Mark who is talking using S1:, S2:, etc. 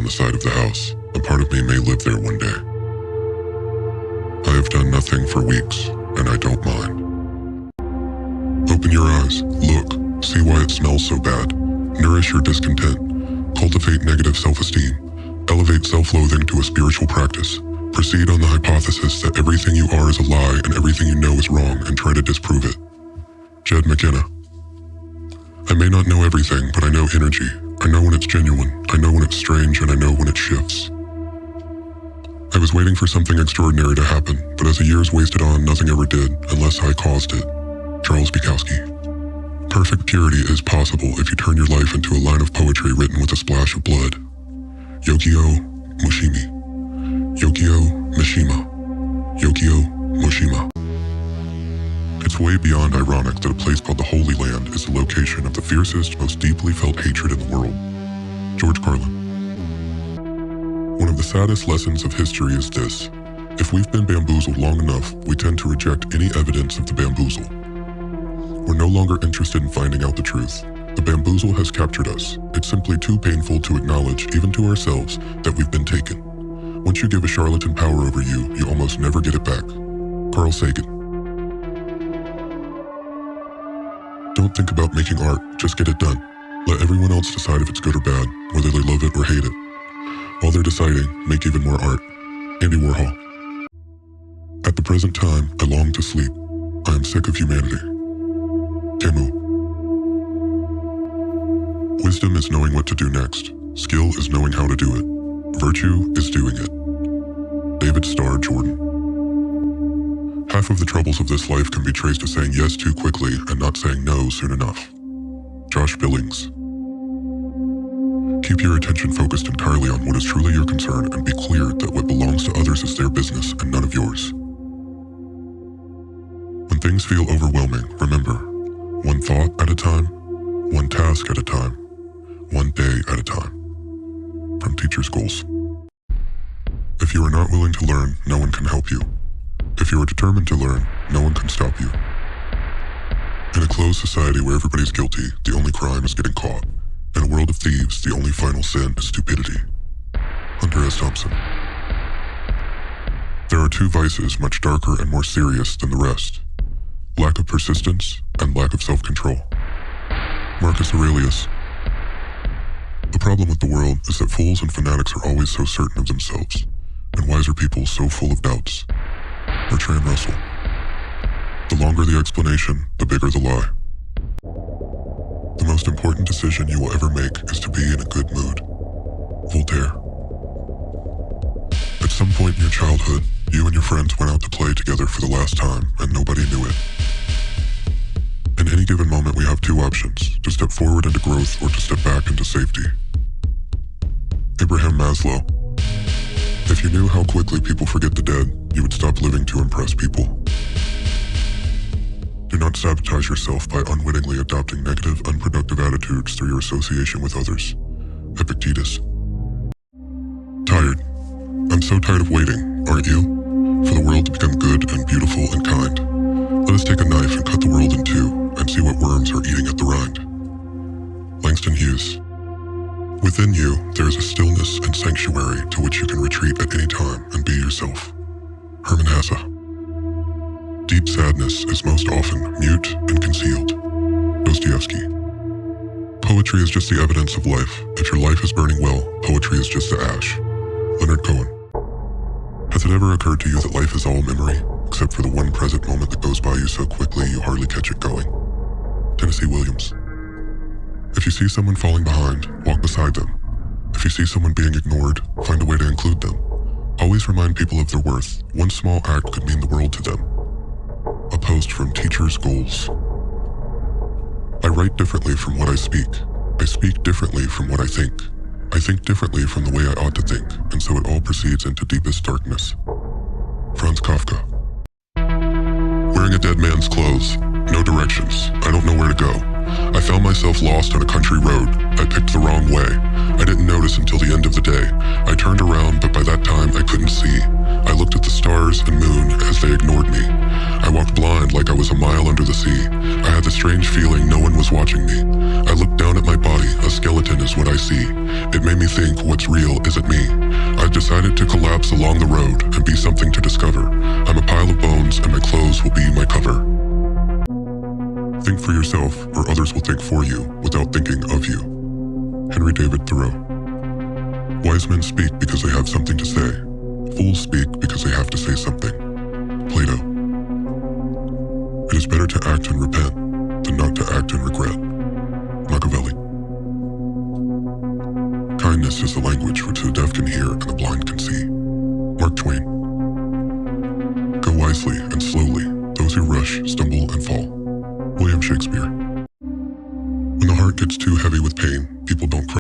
S1: on the side of the house, and part of me may live there one day. I have done nothing for weeks, and I don't mind. Open your eyes, look, see why it smells so bad. Nourish your discontent. Cultivate negative self-esteem. Elevate self-loathing to a spiritual practice. Proceed on the hypothesis that everything you are is a lie and everything you know is wrong, and try to disprove it. Jed McKenna. I may not know everything, but I know energy. I know when it's genuine, I know when it's strange, and I know when it shifts. I was waiting for something extraordinary to happen, but as the years wasted on, nothing ever did, unless I caused it. Charles Bukowski. Perfect purity is possible if you turn your life into a line of poetry written with a splash of blood. Yukio Mushimi. Yukio Mishima. Yukio Mushima. It's way beyond ironic that a place called the Holy Land is the location of the fiercest, most deeply felt hatred in the world. George Carlin. One of the saddest lessons of history is this: if we've been bamboozled long enough, we tend to reject any evidence of the bamboozle. We're no longer interested in finding out the truth. The bamboozle has captured us. It's simply too painful to acknowledge, even to ourselves, that we've been taken. Once you give a charlatan power over you, you almost never get it back. Carl Sagan. Don't think about making art, just get it done. Let everyone else decide if it's good or bad, whether they love it or hate it. While they're deciding, make even more art. Andy Warhol. At the present time, I long to sleep. I am sick of humanity. Camus. Wisdom is knowing what to do next. Skill is knowing how to do it. Virtue is doing it. David Starr Jordan. Half of the troubles of this life can be traced to saying yes too quickly and not saying no soon enough. Josh Billings. Keep your attention focused entirely on what is truly your concern and be clear that what belongs to others is their business and none of yours. When things feel overwhelming, remember, one thought at a time, one task at a time, one day at a time. From Teacher's Goals. If you are not willing to learn, no one can help you. If you are determined to learn, no one can stop you. In a closed society where everybody's guilty, the only crime is getting caught. In a world of thieves, the only final sin is stupidity. Hunter S. Thompson. There are two vices much darker and more serious than the rest: lack of persistence and lack of self-control. Marcus Aurelius. The problem with the world is that fools and fanatics are always so certain of themselves, and wiser people so full of doubts. Bertrand Russell. The longer the explanation, the bigger the lie. The most important decision you will ever make is to be in a good mood. Voltaire. At some point in your childhood, you and your friends went out to play together for the last time, and nobody knew it. In any given moment, we have two options: to step forward into growth or to step back into safety. Abraham Maslow. If you knew how quickly people forget the dead, you would stop living to impress people. Do not sabotage yourself by unwittingly adopting negative, unproductive attitudes through your association with others. Epictetus. Tired. I'm so tired of waiting, aren't you? For the world to become good and beautiful and kind. Let us take a knife and cut the world in two and see what worms are eating at the rind. Langston Hughes. Within you, there is a stillness and sanctuary to which you can retreat at any time and be yourself. Hermann Hesse. Deep sadness is most often mute and concealed. Dostoevsky. Poetry is just the evidence of life. If your life is burning well, poetry is just the ash. Leonard Cohen. Has it ever occurred to you that life is all memory, except for the one present moment that goes by you so quickly you hardly catch it going? Tennessee Williams. If you see someone falling behind, walk beside them. If you see someone being ignored, find a way to include them. Always remind people of their worth. One small act could mean the world to them. A post from Teacher's Goals. I write differently from what I speak. I speak differently from what I think. I think differently from the way I ought to think, and so it all proceeds into deepest darkness. Franz Kafka. Wearing a dead man's clothes. No directions. I don't know where to go. I found myself lost on a country road. I picked the wrong way. I didn't notice until the end of the day. I turned around, but by that time I couldn't see. I looked at the stars and moon as they ignored me. I walked blind like I was a mile under the sea. I had the strange feeling no one was watching me. I looked down at my body. A skeleton is what I see. It made me think what's real isn't me. I've decided to collapse along the road and be something to discover. I'm a pile of bones and my clothes will be my cover. Think for yourself or others will think for you without thinking of you. Henry David Thoreau. Wise men speak because they have something to say. Fools speak because they have to say something. Plato. It is better to act and repent than not to act and regret. Machiavelli. Kindness is the language which the deaf can hear and the blind can see. Mark Twain. Go wisely and slowly. Those who rush stumble and fall. William Shakespeare.